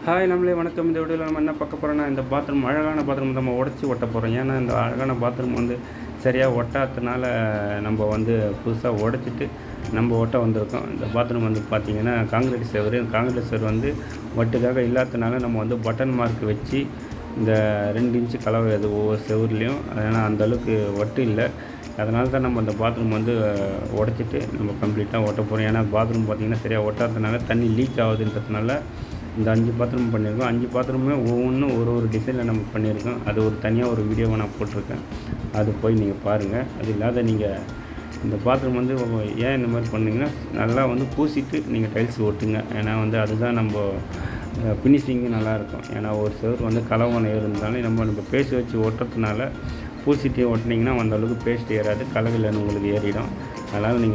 Hi நம்மளே வணக்கம். இந்த வீடியோவில் நம்ம என்ன பார்க்க போகிறோன்னா, இந்த பாத்ரூம் அழகான பாத்ரூம் நம்ம உடச்சி ஒட்ட போகிறோம். ஏன்னா இந்த அழகான பாத்ரூம் வந்து சரியாக ஒட்டாததுனால நம்ம வந்து புதுசாக உடச்சிட்டு நம்ம ஒட்ட வந்திருக்கோம். இந்த பாத்ரூம் வந்து பார்த்திங்கன்னா காங்கிரீட் செவரு வந்து ஒட்டுக்காக இல்லாததுனால நம்ம வந்து பட்டன் மார்க் வச்சு இந்த 2 இன்ச்சு கலவை அது ஒவ்வொரு செவர்லேயும். அதனால் அந்தளவுக்கு ஒட்டு இல்லை. அதனால தான் நம்ம அந்த பாத்ரூம் வந்து உடச்சிட்டு நம்ம கம்ப்ளீட்டாக ஒட்ட போகிறோம். ஏன்னா பாத்ரூம் பார்த்திங்கன்னா சரியாக ஒட்டாததுனால தண்ணி லீக் ஆகுதுன்றதுனால இந்த 5 பாத்ரூம் பண்ணியிருக்கோம். 5 பாத்ரூமே ஒவ்வொன்றும் ஒரு டிசைனில் நம்ம பண்ணியிருக்கோம். அது ஒரு தனியாக ஒரு வீடியோவை நான் போட்டிருக்கேன். அது போய் நீங்கள் பாருங்கள். அது இல்லாத நீங்கள் இந்த பாத்ரூம் வந்து ஏன் இந்த மாதிரி பண்ணிங்கன்னா நல்லா வந்து பூசிட்டு நீங்கள் டைல்ஸ் ஒட்டுங்க. ஏன்னா வந்து அதுதான் நம்ம ஃபினிஷிங்கு நல்லாயிருக்கும். ஏன்னா ஒரு செவரு வந்து கலவான இருந்தாலும் நம்ம பேஸ்ட் வச்சு ஒட்டுறதுனால பூசிட்டு ஒட்டினீங்கன்னா அந்தளவுக்கு பேஸ்ட் ஏறாது, கலவையில் உங்களுக்கு ஏறிடும். அதனால் நீங்கள்